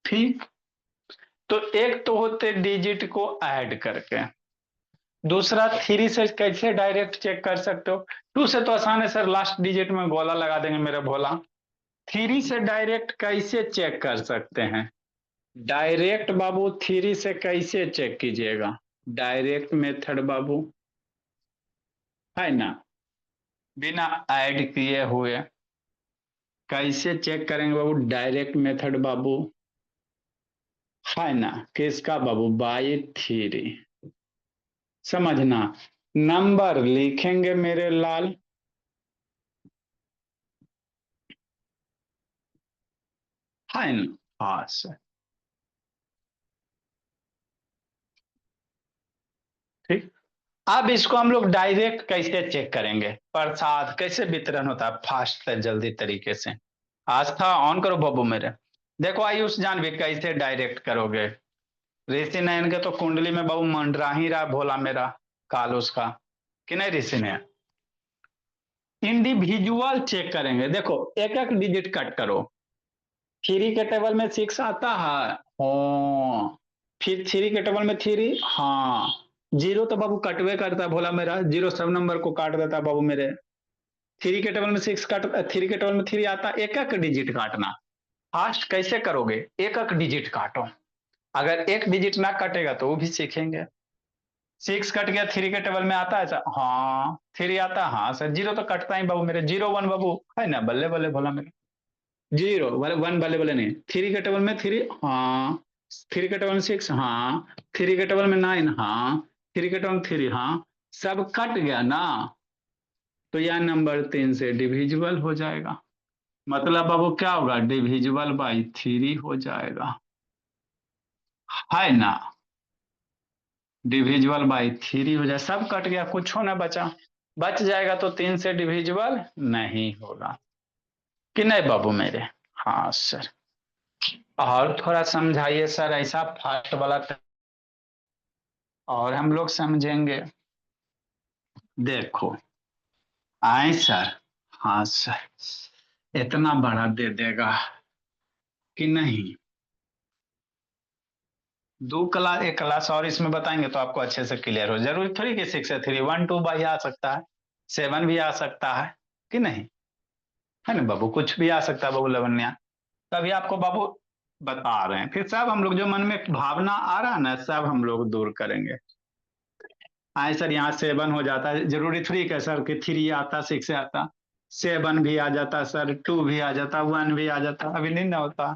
ठीक, तो एक तो होते डिजिट को ऐड करके, दूसरा 3 से कैसे डायरेक्ट चेक कर सकते हो? 2 से तो आसान है सर, लास्ट डिजिट में गोला लगा देंगे मेरा भोला। 3 से डायरेक्ट कैसे चेक कर सकते हैं? डायरेक्ट बाबू 3 से कैसे चेक कीजिएगा? डायरेक्ट मेथड बाबू है ना, बिना ऐड किए हुए कैसे चेक करेंगे बाबू? डायरेक्ट मेथड बाबू है ना, किसका बाबू? बाई 3। समझना, नंबर लिखेंगे मेरे लाल, है ना? हाँ सर, ठीक। अब इसको हम लोग डायरेक्ट कैसे चेक करेंगे? प्रसाद कैसे वितरण होता है फास्ट से जल्दी तरीके से? आस्था ऑन करो बाबू मेरे। देखो आयुष जान भी कैसे डायरेक्ट करोगे? ऋषि नयन के तो कुंडली में बाबू मंडरा ही रहा भोला मेरा काल उसका, कि नहीं ऋषि नयन? इंडिविजुअल चेक करेंगे। देखो एक एक डिजिट कट करो। 3 के टेबल में 6 आता है, हाँ, फिर 3 के टेबल में 3, हाँ, 0 तो बाबू कटवे करता है भोला मेरा, 0 सब नंबर को काट देता है बाबू मेरे। 3 के टेबल में 6 काट, 3 के टेबल में 3 आता, एक एक डिजिट काटना। फास्ट कैसे करोगे? एक एक डिजिट काटो। अगर एक डिजिट ना कटेगा तो वो भी सीखेंगे। 6 कट गया, 3 के टेबल में आता है सर, हाँ 3 आता है, हाँ सर 0 तो कटता ही बाबू मेरे, 0 1 बाबू है ना, बल्ले बल्ले भोला मेरे। 0 1 बल्ले बल्ले नहीं, 3 के टेबल में 3, हाँ, 3 के टेबल में 6, हाँ, 3 के टेबल में 9, हाँ, 3 के टेबल में 3, हाँ, सब कट गया ना, तो यह नंबर 3 से डिविजिबल हो जाएगा। मतलब बाबू क्या होगा? डिविजिबल बाई 3 हो जाएगा, है ना, डिविजिबल बाई 3 हो जाए, सब कट गया, कुछ हो ना बचा, बच जाएगा तो 3 से डिविजिबल नहीं होगा, कि नहीं बाबू मेरे? हाँ सर, और थोड़ा समझाइए सर, ऐसा फास्ट वाला और हम लोग समझेंगे। देखो आए सर, हाँ सर, इतना बड़ा दे देगा कि नहीं? 2 क्लास, 1 क्लास और इसमें बताएंगे तो आपको अच्छे से क्लियर हो। जरूरी थोड़ी कि 6 से 3 1 2 बाई आ सकता है, 7 भी आ सकता है, कि नहीं? है ना बाबू, कुछ भी आ सकता है बाबू लवन्या, तभी आपको बाबू बता रहे हैं। फिर सब हम लोग जो मन में भावना आ रहा है ना, सब हम लोग दूर करेंगे। आए सर, यहाँ 7 हो जाता है, जरूरी थोड़ी है सर कि 3 आता 6 आता, 7 भी आ जाता सर, 2 भी आ जाता, 1 भी आ जाता, अभी नहीं ना होता,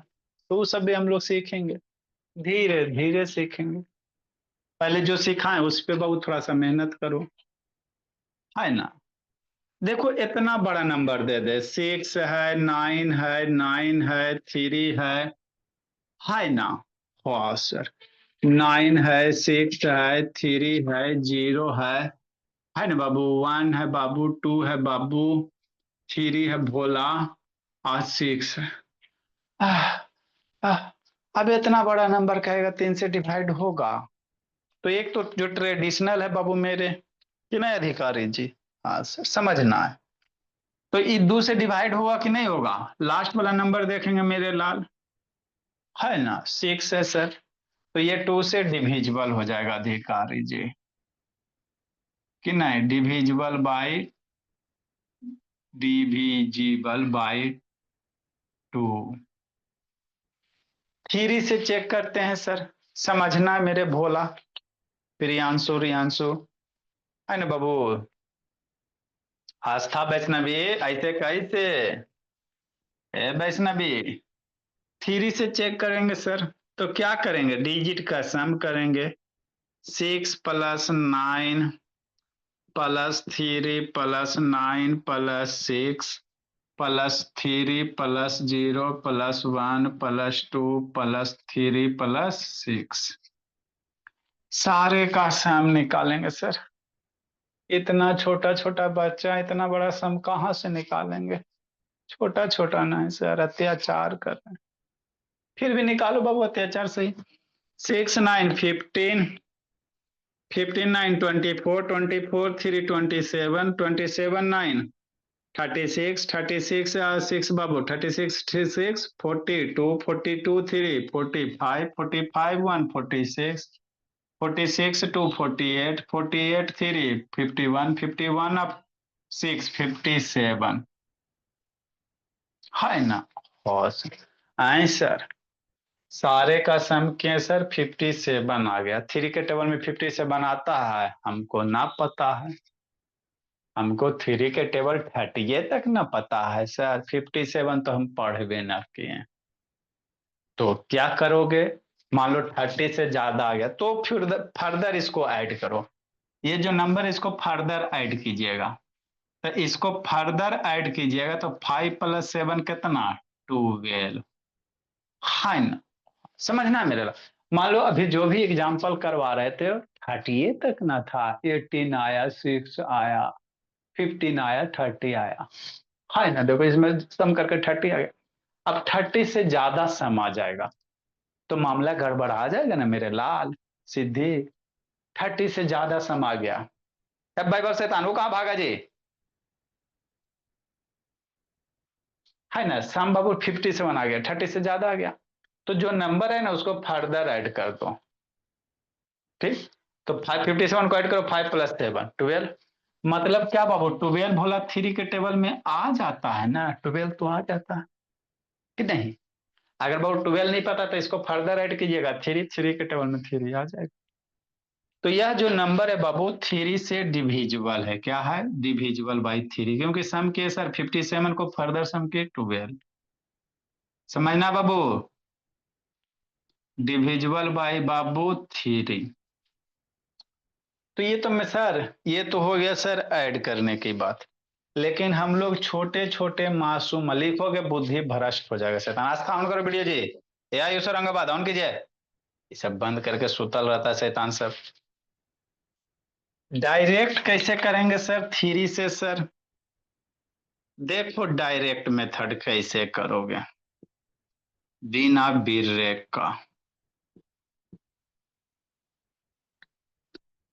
तो वो सब भी हम लोग सीखेंगे, धीरे धीरे सीखेंगे। पहले जो सीखा है उस पे बाबू थोड़ा सा मेहनत करो, है ना। देखो इतना बड़ा नंबर दे दे, 6 है, 9 है, 9 है, 3 है ना, हाँ सर, 9 है, 6 है, 3 है, 0 है ना बाबू, 1 है बाबू, 2 है बाबू, 3 है भोला, और 6 है। आह, आह, अब इतना बड़ा नंबर कहेगा 3 से डिवाइड होगा, तो एक तो जो ट्रेडिशनल है बाबू मेरे, कि नहीं अधिकारी जी? हाँ सर, समझना है। तो ये 2 से डिवाइड होगा कि नहीं होगा? लास्ट वाला नंबर देखेंगे मेरे लाल, है ना 6 है सर, तो ये 2 से डिविजिबल हो जाएगा अधिकारी जी, कि नहीं डिविजिबल बाई 2। 3 से चेक करते हैं सर, समझना मेरे भोला प्रियांशु रियांशु, है ना बाबू? आस्था वैष्णवी ऐसे कैसे? ए वैष्णवी 3 से चेक करेंगे सर, तो क्या करेंगे? डिजिट का सम करेंगे, 6 + 9 + 3 + 9 + 6 +3 + 0 + 1 + 2 + 3 + 6, सारे का सम निकालेंगे सर। इतना छोटा छोटा बच्चा इतना बड़ा सम कहाँ से निकालेंगे? छोटा छोटा नहीं सर, अत्याचार कर रहे हैं। फिर भी निकालो बाबू, अत्याचार सही। 6 9 15, 15 9 24, 24 3 27, 27 9 36, 36 6 बाबू 36 6 42, 42 3 45, 45 1 46, 46 2 48, 48 3 51, 51 up 6 57, है ना? आए सर, सारे का सम क्या सर 57 आ गया। 3 के टेबल में 57 आता है, हमको ना पता है, हमको 3 के टेबल 38 तक ना पता है सर, 57 तो हम पढ़ भी ना किए। तो क्या करोगे? मान लो 30 से ज्यादा आ गया तो फिर फर्दर इसको ऐड करो, ये जो नंबर इसको फर्दर ऐड कीजिएगा, तो इसको फर्दर ऐड कीजिएगा तो 5 + 7 कितना? 12, है ना? समझना है मेरे ला? मान लो अभी जो भी एग्जाम्पल करवा रहे थे 38 तक ना था, 18 आया, 6 आया, 15 आया, 30 आया, है ना? देखो इसमें सम करके 30 आ गया। अब 30 से ज्यादा सम आ जाएगा तो मामला गड़बड़ा जाएगा ना मेरे लाल सिद्धि। 30 से ज्यादा सम आ गया, अब भाई बस शैतान वो कहाँ भागा जी, है ना? सम बाबू 57 आ गया, 30 से ज्यादा आ गया, तो जो नंबर है ना उसको फर्दर ऐड कर दो, ठीक? तो 57 को ऐड करो, 5 + 7 12, मतलब क्या बाबू 12 भोला 3 के टेबल में आ जाता है ना, 12 तो आ जाता है कि नहीं? अगर बाबू 12 नहीं पता तो इसको फर्दर ऐड कीजिएगा, 3 के टेबल में 3 आ जाएगा। तो यह जो नंबर है बाबू 3 से डिविजिबल है, क्या है? डिविजिबल बाई 3, क्योंकि सम के सर 57 को फर्दर सम के 12, समझना बाबू, डिविजिबल बाई बाबू 3। तो ये तो मैं सर, ये तो हो गया सर ऐड करने की बात, लेकिन हम लोग छोटे छोटे मासूम, लिखोगे बुद्धि भ्रष्ट हो जाएगा शैतान। आस्था ऑन करो वीडियो जी, या यूसर अंगबाद ऑन कीजिए, ये सब बंद करके सुतल रहता है शैतान सब। डायरेक्ट कैसे करेंगे सर 3 से? सर देखो डायरेक्ट मेथड कैसे करोगे बिना बिरेक का।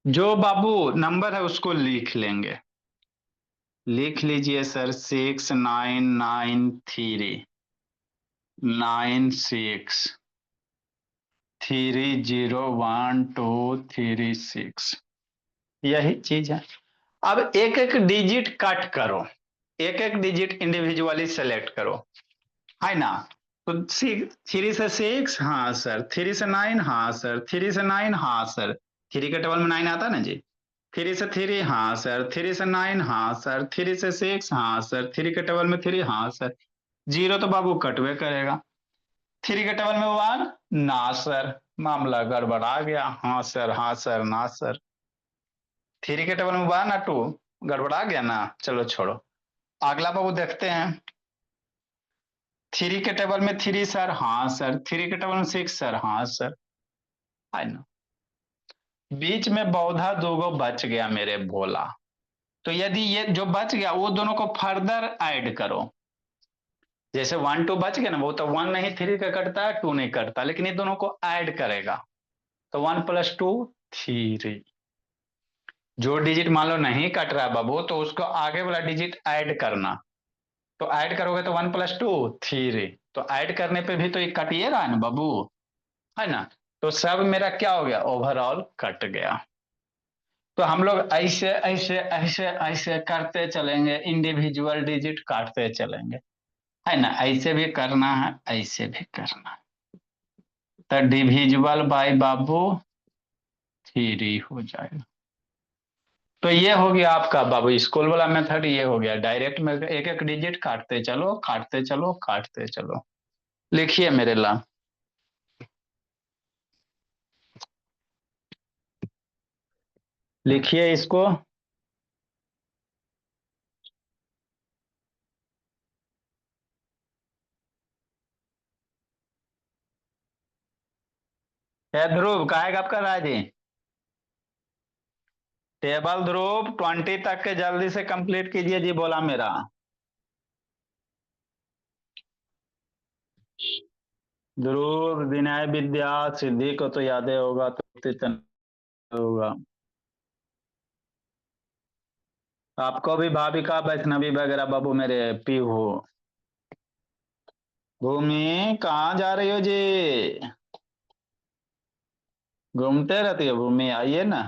जो बाबू नंबर है उसको लिख लेंगे, लिख लीजिए सर 6 9 9 3 9 6 3 0 1 2 3 6, यही चीज है। अब एक एक डिजिट कट करो, एक एक डिजिट इंडिविजुअली सेलेक्ट करो, है ना? तो 3 से 6 हाँ सर, 3 से 9 हाँ सर, 3 से 9 हाँ सर, 3 के टेबल में 9 आता ना जी, 3 से 3 हाँ सर, 3 से 9 हाँ सर, 3 से 6 हाँ सर, 3 के टेबल में 3 हाँ सर, 0 तो बाबू कटवे करेगा, 3 के टेबल में 1 ना सर, मामला गड़बड़ा गया, हाँ सर हाँ सर ना सर, 3 के टेबल में 1 ना 2, गड़बड़ा गया ना, चलो छोड़ो। अगला बाबू देखते हैं, 3 के टेबल में 3 सर हाँ सर, 3 के टेबल में 6 सर हाँ सर, है ना? बीच में बौधा दोगो बच गया मेरे भोला, तो यदि ये जो बच गया वो दोनों को फर्दर ऐड करो, जैसे 1 2 बच गया ना, वो तो 1 नहीं 3 का कटता है, 2 नहीं कटता, लेकिन ये दोनों को ऐड करेगा, तो 1 + 2 3, जो डिजिट मान लो नहीं कट रहा है बाबू तो उसको आगे वाला डिजिट ऐड करना, तो ऐड करोगे तो 1 + 2 3, तो ऐड करने पे भी तो ये कट ही रहा है ना बाबू, है ना। तो सब मेरा क्या हो गया, ओवरऑल कट गया। तो हम लोग ऐसे ऐसे ऐसे ऐसे करते चलेंगे, इंडिविजुअल डिजिट काटते चलेंगे, है ना। ऐसे भी करना है, ऐसे भी करना है। तो डिविजिबल बाय बाबू 3 हो जाएगा। तो ये हो गया आपका बाबू स्कूल वाला मेथड, ये हो गया डायरेक्ट में एक एक डिजिट काटते चलो काटते चलो काटते चलो। लिखिए मेरे ला, लिखिए इसको। ध्रुव कहेगा आपका राजी, टेबल ध्रुव 20 तक के जल्दी से कंप्लीट कीजिए जी, बोला मेरा। ध्रुव विनय विद्या सिद्धि को तो याद ही होगा, तो तितन होगा। आपको भी भाविका वैष्णवी वगैरह बाबू मेरे पी हो। भूमि कहाँ जा रही हो जी, घूमते रहती हो भूमि, आइए ना।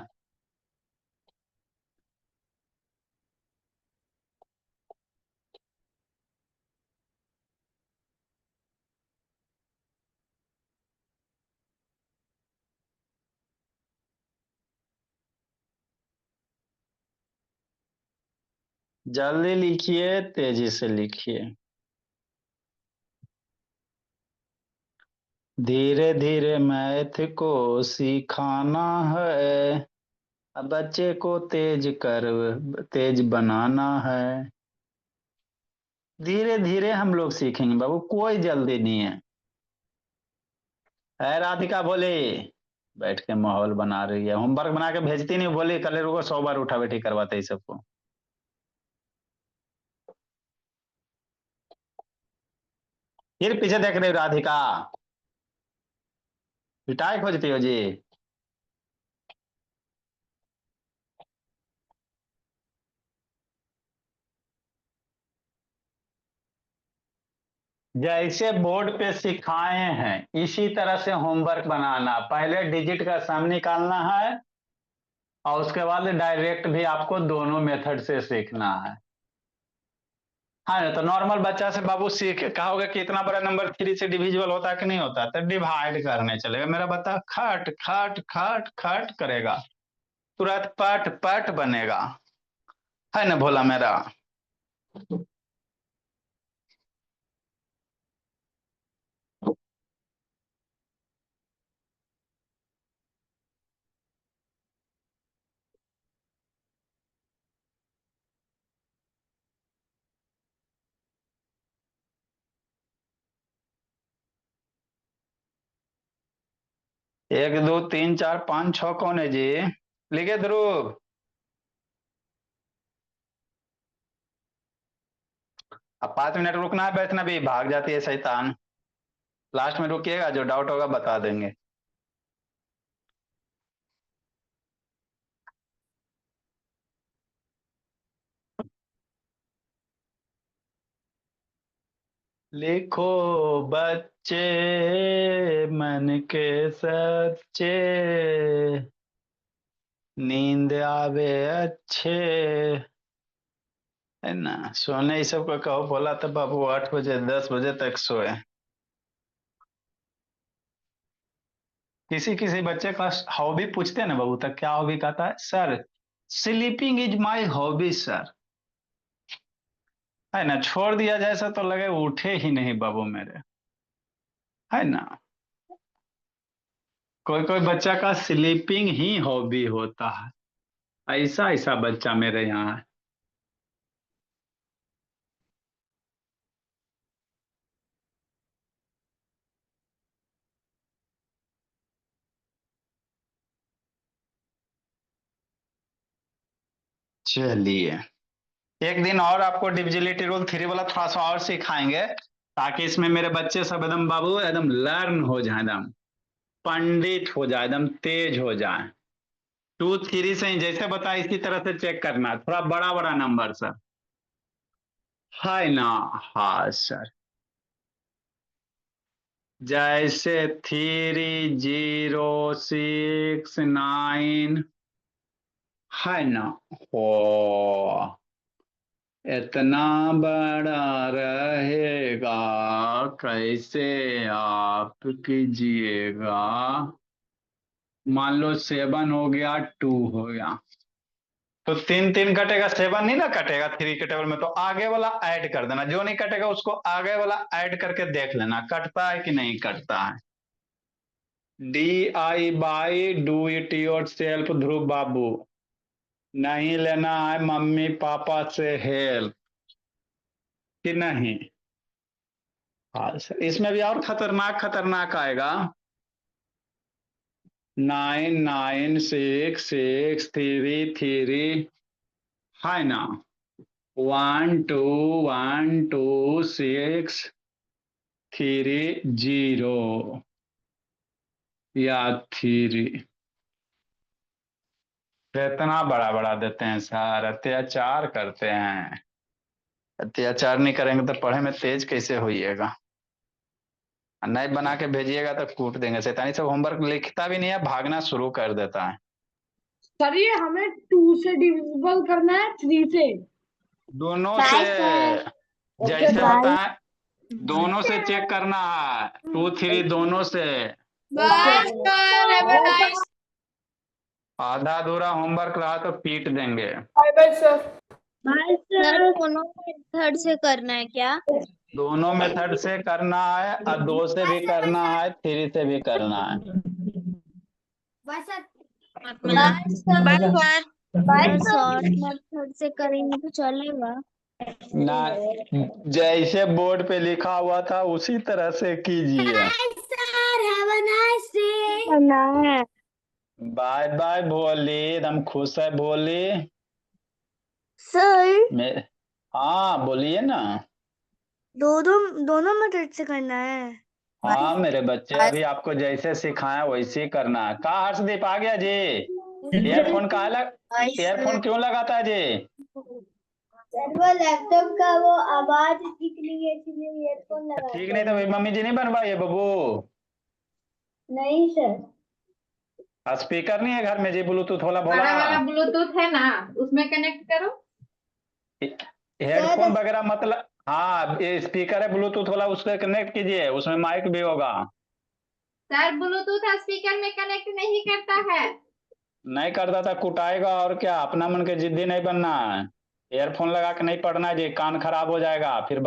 जल्दी लिखिए, तेजी से लिखिए। धीरे धीरे मैथ को सिखाना है, अब बच्चे को तेज बनाना है। धीरे धीरे हम लोग सीखेंगे बाबू, कोई जल्दी नहीं है राधिका बोले, बैठ के माहौल बना रही है, होमवर्क बना के भेजती नहीं, बोली कल रुको 100 बार उठा बैठी करवाते ही सबको। फिर पीछे देख रही हो राधिका, पिटाई खोजती हो जी। जैसे बोर्ड पे सिखाए हैं इसी तरह से होमवर्क बनाना, पहले डिजिट का सम निकालना है और उसके बाद डायरेक्ट भी आपको दोनों मेथड से सीखना है। हाँ, तो नॉर्मल बच्चा से बाबू सीख कहोगे कि इतना बड़ा नंबर 3 से डिविजिबल होता है कि नहीं होता, तो डिवाइड करने चलेगा, मेरा बच्चा खट खट खट खट करेगा, तुरंत पट पट बनेगा, है ना भोला मेरा। 1 2 3 4 5 6 कौन है जी, लिखे ध्रुव। अब 5 मिनट रुकना है, बैठना भी भाग जाती है शैतान, लास्ट में रुकिएगा, जो डाउट होगा बता देंगे। लिखो बच्चे मन के सच्चे, नींद आवे अच्छे, है ना। सोने ही सबको कहो, बोला तो बाबू 8 बजे 10 बजे तक सोए। किसी किसी बच्चे का हॉबी पूछते हैं ना बाबू, तक क्या हॉबी कहता है, sir sleeping is my hobby sir, है ना। छोड़ दिया जैसा तो लगे उठे ही नहीं बाबू मेरे, है ना। कोई कोई बच्चा का स्लीपिंग ही हॉबी होता है, ऐसा ऐसा बच्चा मेरे यहाँ है। चलिए, एक दिन और आपको डिविजिबिलिटी रूल 3 वाला थोड़ा सा और सिखाएंगे, ताकि इसमें मेरे बच्चे सब एकदम बाबू एकदम लर्न हो जाए, एकदम पंडित हो जाए, एकदम तेज हो जाए। 2 3 से ही जैसे बताया इसी तरह से चेक करना, थोड़ा बड़ा बड़ा नंबर सर। है ना? हाँ सर, जैसे 3006 9 है ना? हो, इतना बड़ा रहेगा, कैसे आप कीजिएगा? मान लो 7 हो गया, 2 हो गया, तो 3 3 कटेगा, 7 नहीं ना कटेगा 3 के टेबल में, तो आगे वाला ऐड कर देना, जो नहीं कटेगा उसको आगे वाला ऐड करके देख लेना कटता है कि नहीं कटता है। DIY do it yourself Dhruv बाबू, नहीं लेना है मम्मी पापा से हेल्प कि नहीं? हाँ सर, इसमें भी और खतरनाक खतरनाक आएगा। 996633 है ना? 121263 या 3, इतना बड़ा बड़ा देते हैं सर, अत्याचार करते हैं। अत्याचार नहीं करेंगे तो पढ़े में तेज कैसे होइएगा? नहीं बना के भेजिएगा तो कूट देंगे। शैतानी सब होमवर्क लिखता भी नहीं है, भागना शुरू कर देता है। सर ये हमें 2 से डिविजिबल करना है 3 से। दोनों Bye, से sir. जैसे bye. होता है, दोनों से चेक करना है, 2 3 दोनों से। Bye, sir. Have a nice आधा अधूरा होमवर्क रहा तो पीट देंगे। Bye sir. सर दोनों मेथड से करना है क्या? दोनों मेथड से करना है, और 2 से भी करना है, 3 से भी करना है। Bye, sir. Bye sir. Bye, sir. Short method से करेंगे तो चलेगा? ना, जैसे बोर्ड पे लिखा हुआ था उसी तरह से कीजिए। Bye, sir. Have a nice day. करना है। बाय बाय भोली, एकदम खुश है भोली। सर मैं, हाँ बोलिए ना। दोनों मेथड से करना है। हाँ मेरे बच्चे, अभी आपको जैसे सिखाया वैसे ही करना है। कहा हर्षदीप आ गया जी? ईयरफोन कहा ईयरफोन क्यों लगाता है जी? सर वो लैपटॉप का वो आवाज ठीक नहीं है इसलिए ईयरफोन लगा ठीक नहीं तो मम्मी जी नहीं बनवाई है बबू? नहीं सर। स्पीकर नहीं है घर में जी? ब्लूटूथ वाला बड़ा वाला भोला ब्लूटूथ है ना, उसमें कनेक्ट करो। हेडफोन वगैरह मतलब, हाँ ये स्पीकर है ब्लूटूथ वाला, उससे कनेक्ट कीजिए, उसमें माइक भी होगा। सर ब्लूटूथ स्पीकर में कनेक्ट नहीं करता है। नहीं करता था कुटाएगा, और क्या, अपना मन के जिद्दी नहीं बनना है। ईयरफोन लगा के नहीं पढ़ना है जी, कान खराब हो जाएगा फिर।